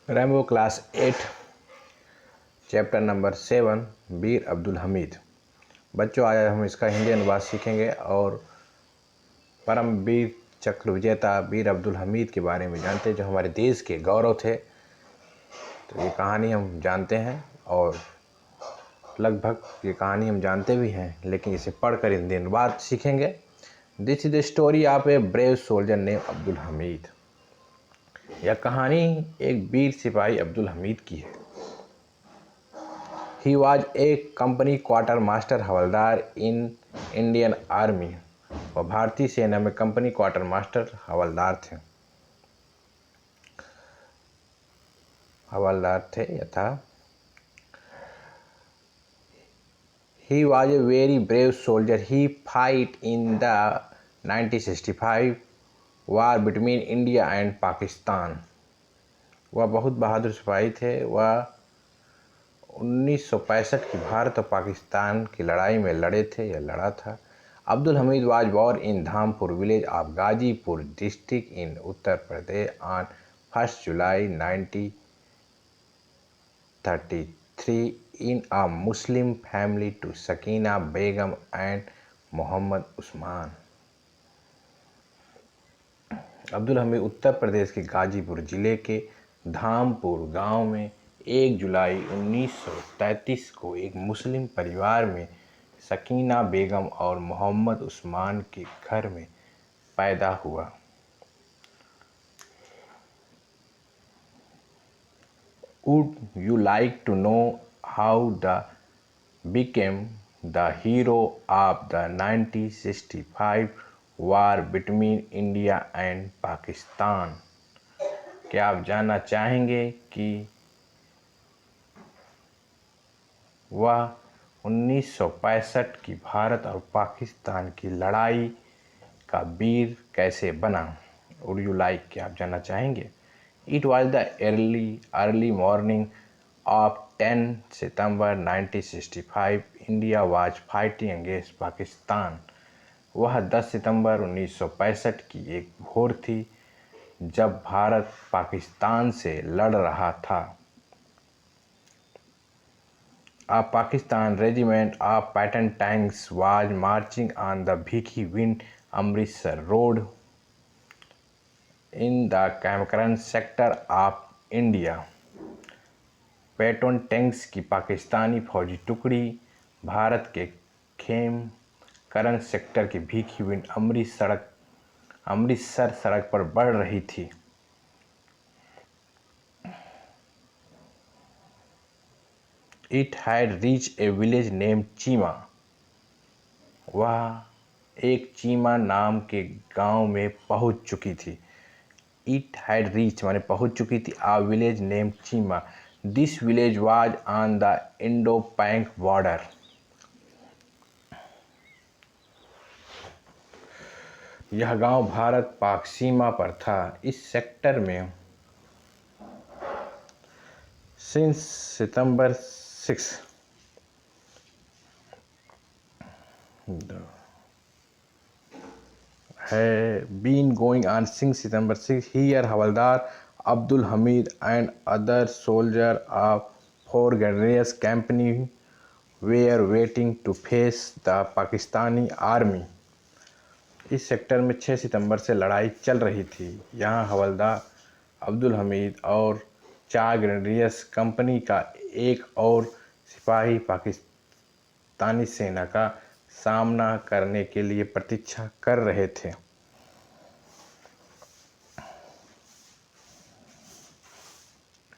Rambo class 8 chapter number 7 वीर अब्दुल हमीद। बच्चों, आज हम इसका हिंदी अनुवाद सीखेंगे और परम वीर चक्र विजेता वीर अब्दुल हमीद के बारे में जानते हैं, जो हमारे देश के गौरव थे। तो ये कहानी हम जानते हैं और लगभग ये कहानी हम जानते भी हैं, लेकिन इसे पढ़कर हिंदी अनुवाद सीखेंगे। This is the story of a brave soldier name Abdul Hamid. यह कहानी एक वीर सिपाही अब्दुल हमीद की है। He was a company quarter master havildar in Indian army. वह भारतीय सेना में कंपनी क्वार्टर मास्टर हवलदार थे यथा। He was a very brave soldier. He fight in the 1965 war between India and Pakistan. वह बहुत बहादुर सिपाही थे। वह 1965 की भारत और पाकिस्तान की लड़ाई में लड़े थे या लड़ा था। Abdul Hamid was born in Dhampur village of Ghazipur district in Uttar Pradesh on 1 July 1933 in a Muslim family to Sakina Begum and Mohammad Usman. Abdul Hamid Uttar Pradesh के गाजीपुर जिले के धामपुर गांव में 1 जुलाई 1933 को एक मुस्लिम परिवार में सकीना बेगम और मोहम्मद उस्मान के घर में पैदा हुआ। Would you like to know how the became the hero of the 1965 war between India and Pakistan? क्या आप जानना चाहेंगे कि वह 1965 की भारत और पाकिस्तान की लड़ाई का वीर कैसे बना? वुड यू लाइक, क्या आप जानना चाहेंगे? It was the early morning of 10 September 1965 India was fighting against Pakistan. वह 10 सितंबर 1965 की एक भोर थी जब भारत पाकिस्तान से लड़ रहा था। A Pakistan regiment of Patton tanks was marching on the Bhikhi Wind Amritsar Road in the Kamakran sector of India. Patton tanks की पाकिस्तानी फौजी टुकड़ी भारत के खेमकरन सेक्टर के भीखी विंड अमृतसर सड़क पर बढ़ रही थी। It had reached a village named Cheema. वह एक चीमा नाम के गांव में पहुंच चुकी थी। It had reached माने पहुंच चुकी थी। A village named Cheema. This village was on the Indo-Pak border। यह गांव भारत पाक सीमा पर था। इस सेक्टर में since September 6 had been going on since September 6. Here Havaldar Abdul Hamid and other soldiers of 4 Grenadiers Company were waiting to face the Pakistani army। इस sector में 6 सितंबर से लड़ाई चल रही थी। यहाँ हवलदार अब्दुल हमीद और 4 ग्रेनेडियर्स कंपनी का एक और सिपाही पाकिस्तानी सेना का सामना करने के लिए प्रतीक्षा कर रहे थे।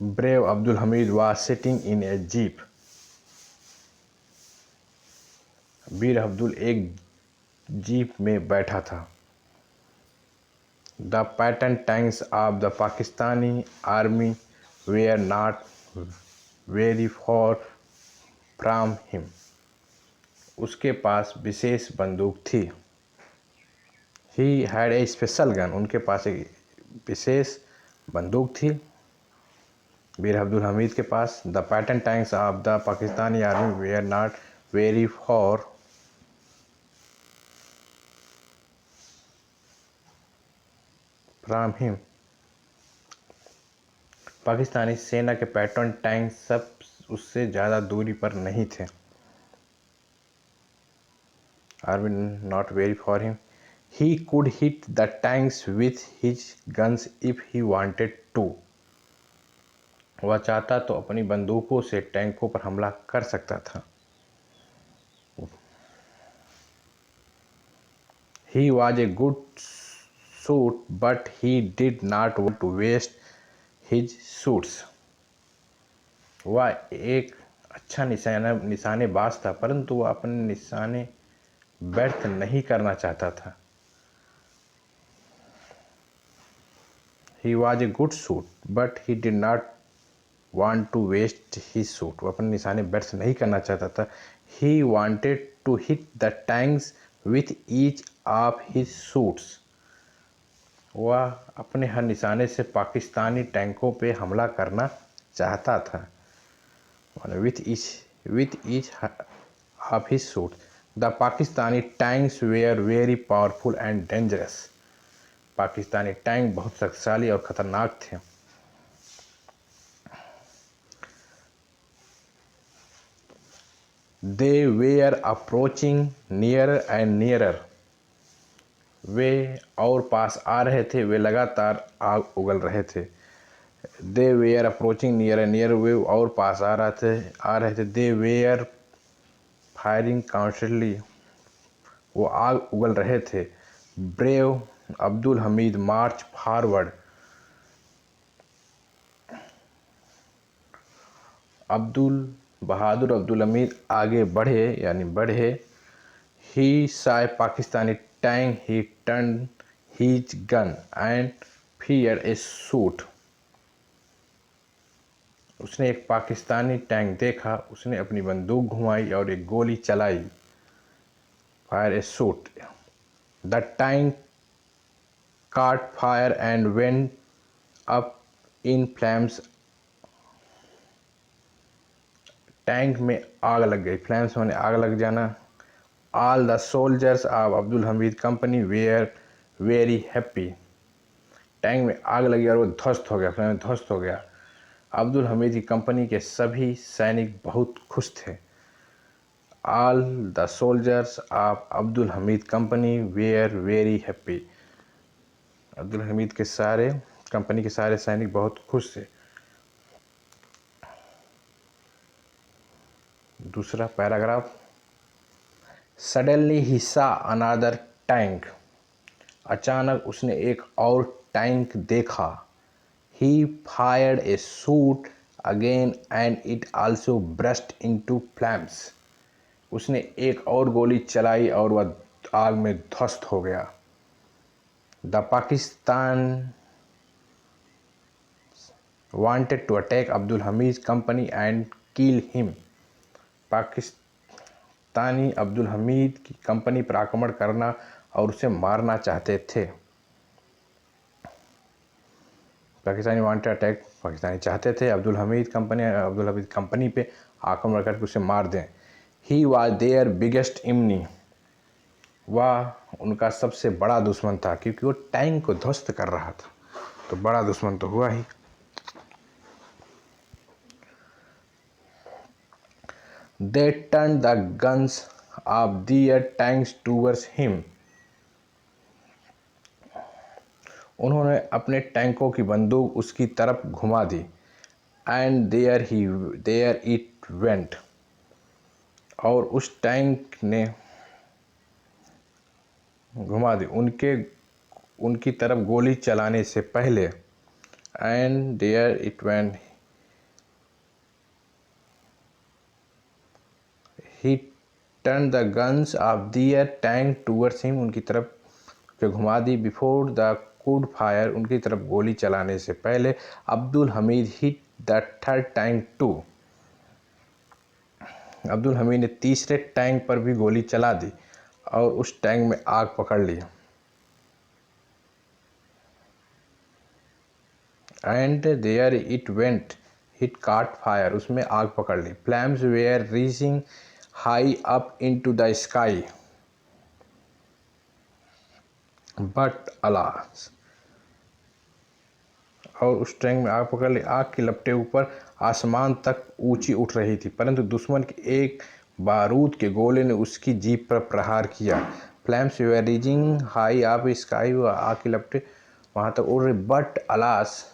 Brave Abdul Hamid was sitting in a jeep। वीर अब्दुल एक जीप में बैठा था। The Patton tanks of the Pakistani army were not very far from him। उसके पास विशेष बंदूक थी। He had a special gun। उनके पास एक विशेष बंदूक थी वीर अब्दुल हमीद के पास। The Patton tanks of the Pakistani army were not very far from him। Pakistani सेना के पैटर्न टैंक सब उससे ज़्यादा दूरी पर नहीं थे। Army not very far him. He could hit the tanks with his guns if he wanted to. वह चाहता तो अपनी बंदूकों से टैंकों पर हमला कर सकता था। He was a good shoot, but he did not want to waste his shoots. वह एक अच्छा निशानेबाज था, परंतु वह अपने निशाने व्यर्थ नहीं करना चाहता था। He was a good shoot, but he did not want to waste his shoot. वह अपने निशाने व्यर्थ नहीं करना चाहता था। He wanted to hit the tanks with each of his shoots. वह अपने हर निशाने से पाकिस्तानी टैंकों पे हमला करना चाहता था। With each of his shoots, the Pakistani tanks were very powerful and dangerous. Pakistani tank बहुत शक्तिशाली और खतरनाक थे। They were approaching nearer and nearer. वे और पास आ रहे थे, वे लगातार आग उगल रहे थे। They were approaching nearer and nearer. वे और पास आ रहे थे। They were firing constantly. वो आग उगल रहे थे। Brave अब्दुल हमीद मार्च फॉरवर्ड। बहादुर अब्दुल हमीद आगे बढ़े। He saw a Pakistani tank. He turned his gun and fired a shot. उसने एक पाकिस्तानी टैंक देखा, उसने अपनी बंदूक घुमाई और एक गोली चलाई। Fire A shot. The tank caught fire and went up in flames. Tank में आग लग गई। फ्लेम्स माने आग लग जाना। All the soldiers of Abdul Hamid company were very happy. Tank में आग लगी और वो ध्वस्त हो गया, फ्लेम में ध्वस्त हो गया। अब्दुल हमीद की कंपनी के सभी सैनिक बहुत खुश थे। All the soldiers of Abdul Hamid company were very happy. Abdul Hamid के कंपनी के सारे सैनिक बहुत खुश थे। दूसरा paragraph. Suddenly he saw another tank. अचानक उसने एक और टैंक देखा। He fired a shot again and it also burst into flames. उसने एक और गोली चलाई और वह आग में ध्वस्त हो गया। The Pakistan wanted to attack Abdul Hamid's company and kill him. Pakistani Abdul Hamid की कंपनी पर आक्रमण करना और उसे मारना चाहते थे। पाकिस्तानी वांटेड अटैक, पाकिस्तानी चाहते थे अब्दुल हमीद कंपनी पे आक्रमण करके उसे मार दें। He was their biggest enemy. वह उनका सबसे बड़ा दुश्मन था, क्योंकि वो टैंक को ध्वस्त कर रहा था, तो बड़ा दुश्मन तो हुआ ही। They turned the guns of their tanks towards him. उन्होंने अपने टैंकों की बंदूक उसकी तरफ घुमा दी। And there it went. और उस टैंक ने घुमा दी उनकी तरफ गोली चलाने से पहले। And there it went. He turned the guns of their tank towards him. उनकी तरफ घुमा दी। Before the could fire, उनकी तरफ गोली चलाने से पहले Abdul Hamid hit the third tank too. Abdul Hamid ने तीसरे टैंक पर भी गोली चला दी और उस टैंक में आग पकड़ ली। And there it went. It caught fire. उसमें आग पकड़ ली। Flames were reaching high up into the sky. But alas, और उस टैंक में आग पकड़ ली। आग की लपटें ऊपर आसमान तक ऊंची उठ रही थी, परंतु दुश्मन के एक बारूद के गोले ने उसकी जीप पर प्रहार किया। Flames were rising high up sky, आग की लपटें वहाँ तक उड़ रही। But alas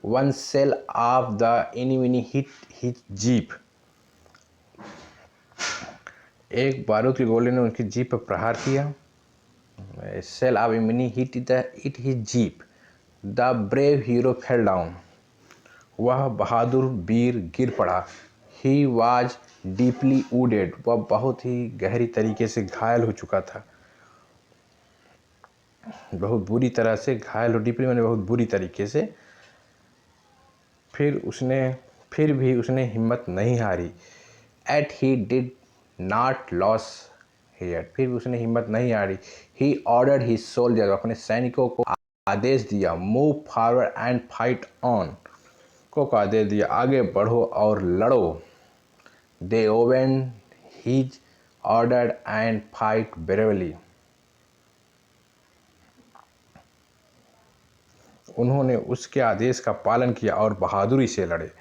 one shell of the enemy hit his jeep, एक बारूद के गोले ने उनकी जीप पर प्रहार किया। Shell of enemy hit his jeep, the brave hero fell down, वह बहादुर वीर गिर पड़ा। ही वॉज डीपली वुडेड, वह बहुत ही गहरी तरीके से घायल हो चुका था, बहुत बुरी तरह से घायल हो। डीपली मैंने बहुत बुरी तरीके से। फिर भी उसने हिम्मत नहीं हारी। Yet he did not lose heart, फिर भी उसने हिम्मत नहीं हारी। ही ऑर्डर्ड हिज सोल्जर, अपने सैनिकों को आदेश दिया। Move forward and fight on, को आदेश दिया आगे बढ़ो और लड़ो। They obeyed his order and fight bravely, उन्होंने उसके आदेश का पालन किया और बहादुरी से लड़े।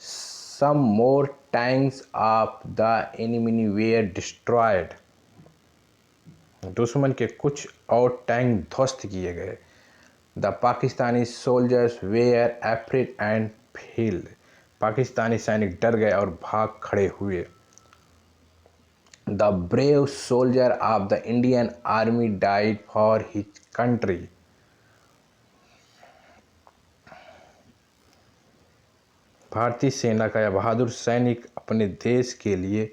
Some more tanks of the enemy were destroyed, दुश्मन के कुछ और टैंक ध्वस्त किए गए। The Pakistani soldiers were afraid and fled, Pakistani सैनिक डर गए और भाग खड़े हुए। The brave soldier of the Indian army died for his country, भारतीय सेना का यह बहादुर सैनिक अपने देश के लिए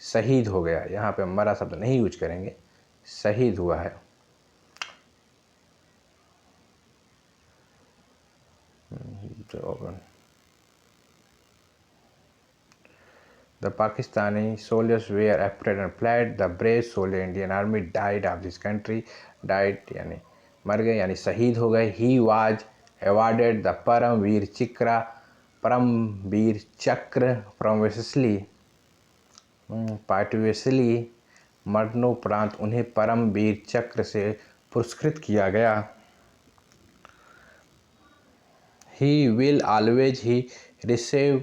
शहीद हो गया। यहाँ पे मरा शब्द नहीं यूज करेंगे, शहीद हुआ है। The Pakistani soldiers were afraid and fled. The brave soldier Indian army died of this country. Died यानी मर गए, यानी शहीद हो गए। He was awarded the Paramvir चक्र, परमवीर चक्र पार्टिवेसली, मरणोपरांत उन्हें परमवीर चक्र से पुरस्कृत किया गया। He will always he received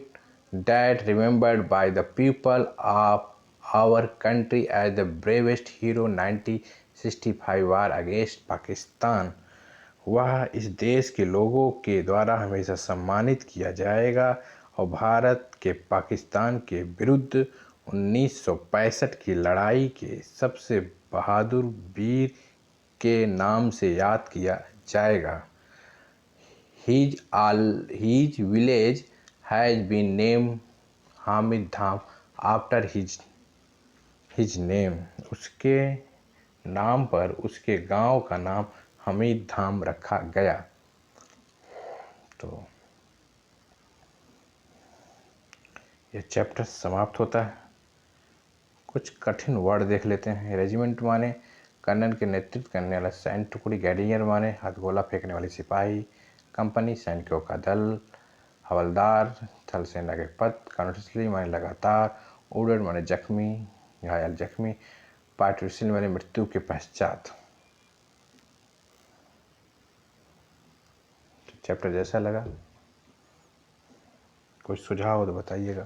that remembered by the people of our country as the bravest hero 1965 war against Pakistan, वह इस देश के लोगों के द्वारा हमेशा सम्मानित किया जाएगा और भारत के पाकिस्तान के विरुद्ध 1965 की लड़ाई के सबसे बहादुर वीर के नाम से याद किया जाएगा। His village has been named Hamid Dham after his name, उसके नाम पर उसके गांव का नाम हमीद धाम रखा गया। तो यह चैप्टर समाप्त होता है। कुछ कठिन वर्ड देख लेते हैं। रेजिमेंट माने कर्नल के नेतृत्व करने वाला सैन्य टुकड़ी। गैरियर माने हथगोला फेंकने वाले सिपाही। कंपनी सैनिकों का दल। हवलदार थल सेना के पद। कॉन्टिन्यूसली माने लगातार। वुंडेड माने जख्मी, घायल, जख्मी। पार्टिवेसली माने मृत्यु के पश्चात। चैप्टर जैसा लगा, कुछ सुझाव हो तो बताइएगा।